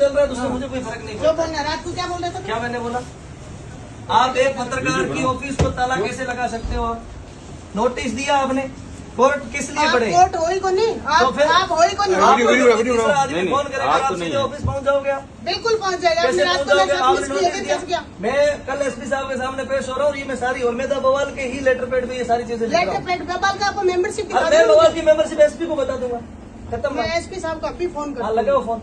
चल रहा है तो उससे मुझे कोई फर्क नहीं जो पड़ता। बोलना रात को क्या बोल रहे थे? क्या मैंने बोला? आप एक पत्रकार की ऑफिस को ताला कैसे लगा सकते हो? आप नोटिस दिया आपने, कोर्ट किस लिए आप पड़े? कोर्ट हो ही को नहीं, तो फिर आप हो ही को नहीं। तीसरा आदमी फोन करेगा, आप सीधे ऑफिस पहुंच जाओगे। आप बिल्कुल पहुंच जाएगा। कैसे रात पहुंच को जाओगे? आपने मैसेज नोटिस किया, दिया। मैं कल एसपी साहब के सामने पेश हो रहा हूँ, ये मैं सारी और मेधा बवाल के ही लेटर पैड पे ये सारी चीजें लिख रहा लेटर हूँ। प्लेट बबाल का आपको मेंबरशिप और मैं बवाल की मेंबरशिप एसपी को बता दूंगा। खत्म। मैं एसपी साहब को अभी फोन हाँ कर लगाओ फोन।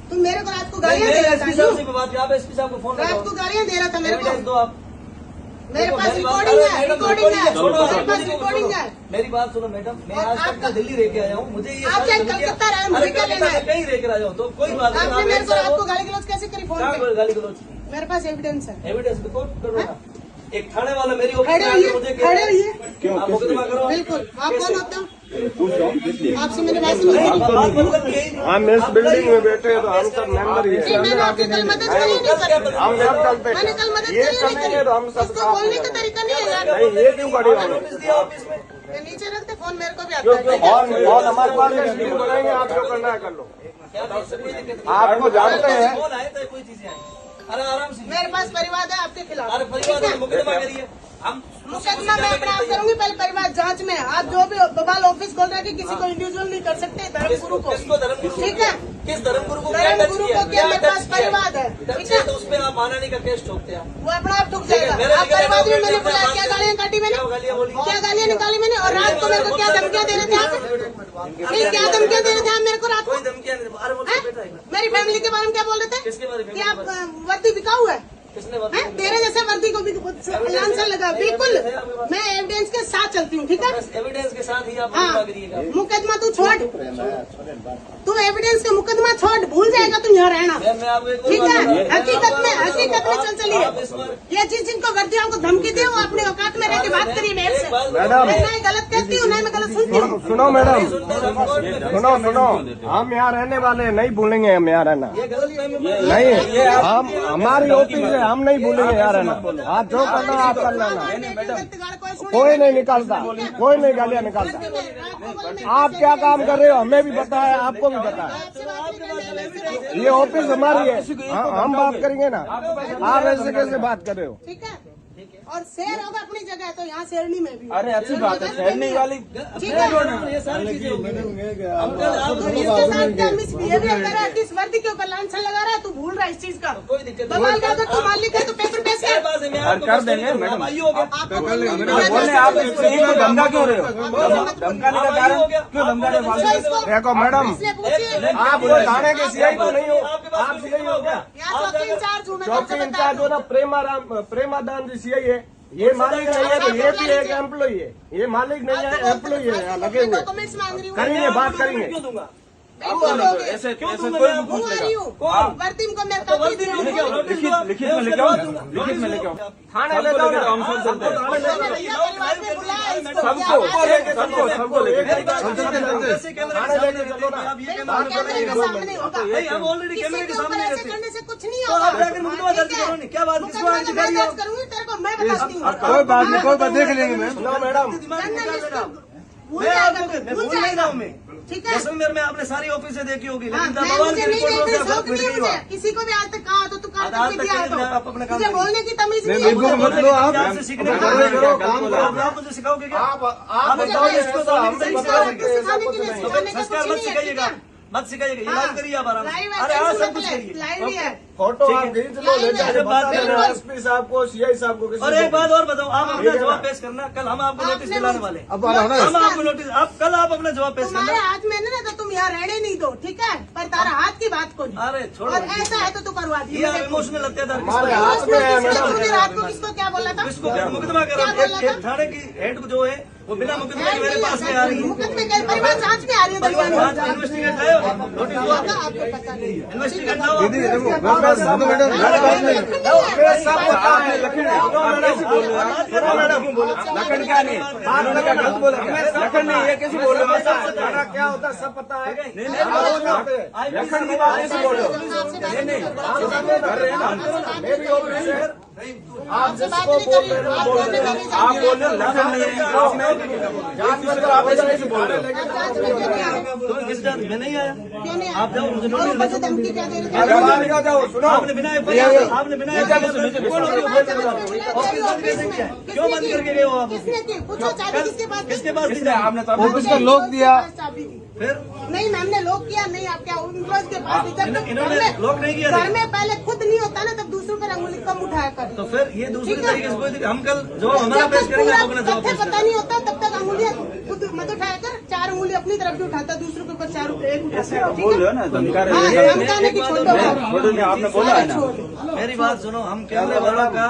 तुम मेरे को रात को गालियां दे रहा एसपी साहब से था। बात, आप एसपी साहब को फोन रात लगाओ। को गालियां दे रहा था मेरे एविडेंस को। दो आप। मेरे पास मेरी बात- रिकॉर्डिंग है, मैडम, रिकॉर्डिंग है, छोड़ो, मेरे पास छोड़ो, रिकॉर्डिंग है। मेरी बात सुनो मैडम, मैं और आज तक आपका- मैं दिल्ली रह के आया हूँ, मुझे ये आप सारी चाहे धमकियां- कलकत्ता रहे, मुझे अरे क्या कलकत्ता लेना है? में कहीं रह कर आ जाओ तो कोई बात नहीं। आपने आप मेरे एक को रात साहब को गाली गलौज कैसे करी फोन क्या पे? गाली गलौज? मेरे पास एविडेंस है। एविडेंस रिकॉर्ड करो ना। एक थाने वाला मेरी ऑफिस खड़े में रहिए, आके मुझे खड़े रहिए। क्यों आप मुकदमा करो? बिल्कुल। आप कैसे? कौन होते हो? पूछ रहा हूँ इसलिए। आपसे मेरी बात नहीं, सुनो। बात मतलब यही नहीं। हम इस आप बिल्डिंग में बताइए। बैठे हैं तो हम सब मेंबर ही जी, हैं। मैंने आपकी कल मदद करी नहीं कल क्या करी। बदल- हम सब कल पे मैंने कल मदद ये करी नहीं करेंगे तो हम करी। सब इसको साथ बोलने हैं। का तरीका नहीं है यार। नहीं, ये क्यों बड़ी आपने बात है? नोटिस दिया ऑफिस में? ये नीचे रखते फोन मेरे को भी आता क्यों है। क्यों और हमारे पास स्क्रीन बनाएंगे, आप जो करना है कर लो। क्या बात से कोई दिक्कत आपको जानते हैं। फोन आए तो कोई चीजें आई। अरे आराम से। मेरे पास परिवार है आपके खिलाफ। अरे परिवार में मुकदमा करिए। हम मुकदमा मैं अपना आप करूंगी, पहले परिवार जांच में। आप जो भी बबाल ऑफिस खोल रहे हैं कि किसी को इंडिविजुअल नहीं कर सकते, धर्मगुरु को। किसको धर्मगुरु? ठीक है। किस धर्मगुरु को क्या टच धर्मगुरु किया? को क्या मेरे पास टच किया? परिवार है। टच ठीक किया है। तो उसमें आप महारानी का केस ठोकते हैं। वो अपना आप ठुक ठीक है, जाएगा। मेरे आप परिवार में मैंने लेकर बुलाया, बात क्या करें। गालियां काटी मैंने? क्या गालियां बोली? क्या गालियां निकाली मैंने? और रात को मेरे को क्या धमकियां दे रहे थे आप? नहीं, क्या धमकियां दे रहे थे आप मेरे को रात को? कोई धमकियां नहीं। अरे वो हैं? बेटा है। मेरी फैमिली के बारे में क्या बोल रहे थे? किसके बारे में? कि आप वर्दी बिकाऊ है? किसने बात हैं? तेरे जैसे वर्दी को भी लांछन लगा। बिल्कुल, मैं एविडेंस के साथ चलती हूँ। ठीक है। बस एविडेंस के साथ ही आप हाँ, मुकदमा करिएगा। मुकदमा तू छोड़, तू एविडेंस का मुकदमा छोड़, भूल जाएगा तू यहाँ रहना। मैं आपको एक ठीक है। बात- हकीकत में चल चलिए। आप इस बार- ये जिनको वर्दियों को धमकी दे, वो अपने औकात में रह के बात करिए मेरे से। मैडम। मैं नहीं गलत कहती हूँ, नहीं मैं गलत सुनती हूँ। सुनो मैडम, सुनो सुनो हम यहाँ रहने वाले हैं, नहीं भूलेंगे हम यहाँ रहना। ये गलत फहमी मत- नहीं, हम हमारी ऑफिस है, हम नहीं भूलेंगे यहाँ रहना। आप जो करना आप कर लेना। कोई नहीं निकालता, कोई नहीं गालियाँ निकालता। आप क्या काम कर रहे हो हमें भी पता है, आपको भी पता है। ये ऑफिस हमारी है, हम बात करेंगे ना। आप ऐसे कैसे बात कर रहे हो? ठीक है। और शेर होगा अपनी जगह, तो यहाँ शेरनी में भी। अरे अच्छी बात है, ठहरने वाली ठीक है। ये सारी चीजें हो गई। इसके साथ क्या मिसबिहेवियर कर रहा है? किस वर्दी के ऊपर लांछन लगा रहा है? तू भूल रहा है इस चीज का। कोई दिक्कत बवाल का अगर तू मालिक है तो पेपर पेश क्या कर। बात है? मैं और आपको कर बस देंगे नहीं मैडम। आप आइए हो गया। आपको बोलने आप इसको धमका क्यों रहे हो? धमकाने का कारण क्यों धमका रहे हो? देखो मैडम, इसलिए पूछिए। आप वो थाने के सीआई तो नहीं हो, आप सीआई हो क्या? यहाँ चौकी इंचार्ज हूँ मैं, चौकी तुमसे बता इंचार्ज हो ना, प्रेमादान जी सीआई है। ये मालिक नहीं है तो ये भी एक एम्प्लॉई है। ये मालिक नहीं है, एम्प्लॉई है यहाँ लगे हुए। डॉक्यूमेंट्स मांग रही हूँ। करेंगे, बात करेंगे। क्यों दूंगा? ऐसे क्यों ऐसे दूंगा कोई मैं भी आपको? पूछ आ रही लेगा। हूँ। वर्दी को मैं तो कॉपी वर्दी दे में रही लेके आओ, हूँ। नोटिस लिखित दो। लिखित मैं में उसके लेके आओ, बाद दूंगा। लिखित में लेके आओ। थाने ले जाओ ना, हम सब चलते हैं। थाने ले जाओ। परिवार में बुलाया इसको। सबको लेके मेरी बात सुनिए। जैसे कैमरे के सामने रहते हैं, आप ये कैमरा कैमरे के सामने होगा। नहीं, हम ऑलरेडी किसी कैमरे के के ऊपर सामने ऐसे रहते हैं। करने से कुछ नहीं तो होगा। आप जाकर मुकदमा दर्ज करो नहीं। क्या बात? किसको आगे मुकदमा दिखा रही मैं हो? दर्ज करूंगी, तेरे को मैं बताती हूँ। कोई बात नहीं, कोई बात देख लेंगे मैम। सुनो मैडम, दिमाग में क्या कर रहा हूं? भूल मैं जाएगा, आपको भूल भूल नहीं जाएगा। रहा हूं मैं। ठीक है। जैसलमेर में आपने सारी ऑफिसें देखी होगी, हाँ, लेकिन मैं भगवान मुझे की नहीं रिपोर्ट देखने से शौक सब नहीं है मिट मुझे। गई। किसी को भी आज तक कहा तो तू कहाँ आज तक तक भी दिया नहीं, तो आप अपना काम मुझे करिए। बोलने की तमीज नहीं है। बिल्कुल मत लो आप। आपसे सीखने काम का करो, काम करो। आप मुझे सिखाओगे क्या? आप आप मुझे बताओ नहीं इसको तो सिखाओ, हम सही मुझे सिखाओगे। सिखाने के लिए सिखाने का संस्कार कुछ मत नहीं है, सिखाइएगा, ठीक है? मत सिखाइएगा। हाँ, इलाज करिए आप आराम से। लाइव है, अरे हाँ, टेंशन सब मत कुछ ले, करिए। लाइव भी है। फोटो ठीक आप है। खींच लो, ले जाके बात बता देना बिल्कुल। एसपी साहब को, सीआई साहब को, किसी और को एक बात और बताओ, आप अपना ठीक है जवाब ना? पेश करना। कल हम आपको नोटिस आपने दिलाने मुझे- वाले हैं। अब आ रहा हूँ ना। हम आपको नोटिस, आप कल आप अपना जवाब पेश तुम्हारे करना। हाथ में ना तो तुम यहाँ रहने नहीं दो, ठीक है? पर तारा हाथ की बात को नहीं। अरे छोड़ो। और ऐसा है तो तू करवा दी। ये आप इमोशनल अत्याचार हमारे किसको- हाथ में है मैडम। तूने रात को किसको क्या बोला था? किसको मुकदमा क्या करो? बोला था? एक थाने की हेड जो है वो बिना मुकदमे के मेरे पास में आ रही है। मुकदमे के परिवार जांच में आ रही है दरबार आज में। इन्वेस्टिगेट है, नोटिस हुआ। आपको पता नहीं। इन्वेस्टिगेट ना हो। दीदी देखो मैं सब मैडम लखन क्या नहीं गलत बोला लखन नहीं, ये कैसे बोल रहे हो? क्या होता है सब पता है। लखन की बात कैसे बोल रहे हो? आपसे बात नहीं मैं भी ऑफिस है। आपसे बात नहीं कर रही हूँ, आप बोलने का नहीं आप जानते। बोल रहे हो लक्षण नहीं है आपने जांच में आप ऐसा कैसे बोल रहे हो? आप जांच में क्यों नहीं आए? तो किस जांच में नहीं आया? क्यों नहीं आए? आप जाओ, मुझे और नोटिस ऊपर से भेजो। धमकी क्या दे रहे थे? आपने बिना FIR आपने बिना FIR कौन होती है? ऑफिस बंद कैसे किया है? क्यों बंद करके गए हो आप? किसने की? पूछो चाबी किसके पास थी? किसके पास थी? किसने आपने तो ऑफिस का लॉक दिया। चाबी थी। फिर नहीं मैम ने लॉक किया नहीं, आप क्या एम्प्लॉयज के पास थी? जब तक इन्होंने घर में- लॉक नहीं किया घर था। में पहले खुद नहीं होता ना, तब दूसरों पर अंगुली कम उठाया कर। तो फिर ये दूसरे ठीक है। तरीके से कोई हम कल जवाब हमारा पेश करेंगे, आप अपना जवाब तथ्य पेश पता करेंगे। नहीं होता तब तक अंगुलियां खुद मत उठाया कर। 4 अंगुली अपनी तरफ भी उठाता, दूसरों के ऊपर 4 एक उठाता है, ठीक बोल रहे है? हो ना धमका रहे हाँ, हो। धमकाने की एक बात छोड़ो और बात। छोड़ो नहीं, आपने बोला है ना। छोड़। मेरी बात सुनो, हम कैमरे वालों का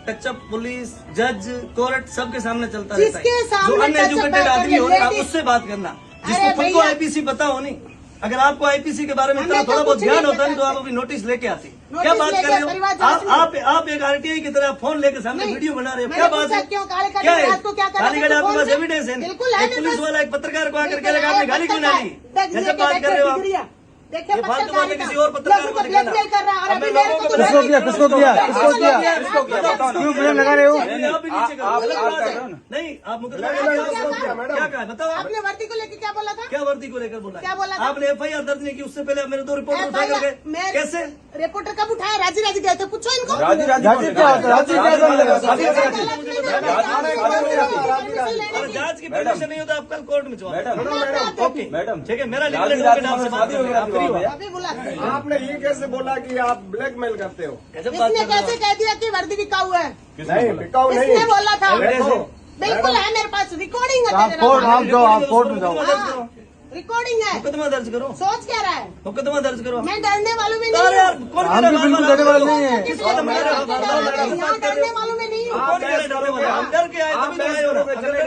टचअप पुलिस जज कोर्ट सबके सामने चलता रहता जिसके है। सामने जो अन touch-up एजुकेटेड बैठकर आदमी हो आप ladies- उससे बात करना, अरे जिसको खुद को भैया- आईपीसी पता हो नहीं। अगर आपको आईपीसी के बारे में इतना हमें तो थोड़ा बहुत कुछ नहीं ध्यान होता नहीं तो पता। आप अपनी नोटिस लेके आती। नोटिस क्या बात लेके कर रहे हो परिवार जांच में। आप एक आरटीआई की तरह फोन लेके सामने नहीं, वीडियो बना रहे हो, मैंने क्या बात पूछा है? क्यों काले काले क्या है? रात को क्या कर रहे काली थे? गढ़ आपके फोन पास से? एविडेंस है? बिल्कुल है एक मेरे पुलिस पास। वाला एक पत्रकार को आकर बिल्कुल के है, आपने गाली क्यों ना दी? देखिए, कैसे बात कर रहे हो आप? देखिए ये फालतू पत्रकार बातें किसी और पत्रकार को दिखाना। ब्लैकमेल कर रहा है और अब अभी मैं मेरे लोगों को को तो किसको किया? किसको किया? किसको किया? किसको किया? बताओ ना। क्यों ब्लेम लगा रहे हो? नहीं, आप भी नीचे करो। आप गलत आप बात कर है। रहे हो ना। नहीं, आप मुकदमा नहीं, क्या नहीं, उसको किया, मैडम। कहा है? बताओ आप। आपने वर्दी को लेके क्या बोला था? क्या वर्दी को लेकर बोला है? क्या बोला था? आपने FIR दर्ज नहीं की, उससे पहले आप मेरे 2 रिपोर्ट उठा पहले करके मैं- कैसे? रिपोर्टर कब उठाया? राजी राजी गए थे, पूछो इनको। राजी राजी राजी क्या होता है? राजी क्या करने लगा? राजी राजी अगर जांच की परमिशन नहीं होता आप कल कोर्ट में जवाब मैडम ओके मैडम ठीक है, मेरा राजी लीगल राजी एडवोकेट आपसे बात शादी करेगा, आप फ्री हो। वगैरह अभी बुला आपने ये कैसे बोला कि आप ब्लैकमेल करते हो? कैसे बात इसने कर रहे हो कैसे कह दिया कि वर्दी बिकाऊ है? नहीं, बिकाऊ नहीं। इसने बोला था। देखो, बिल्कुल है मेरे पास रिकॉर्डिंग है। आप तेरे कोर्ट नाम। आप जाओ, आप कोर्ट में जाओ। हाँ, रिकॉर्डिंग है। मुकदमा दर्ज करो, सोच क्या रहा है? मुकदमा दर्ज करो। मैं डरने वालों में अरे नहीं यार हूँ। कौन हम कह भी रहा है बिल्कुल बार-बार? डरने वाले नहीं है। किस बात में डर रहे हो? यहाँ डरने वालों में नहीं हूँ। कौन कह रहा है डरने वाले? हम डर के आए तभी तो आए हो ना। अगर डरने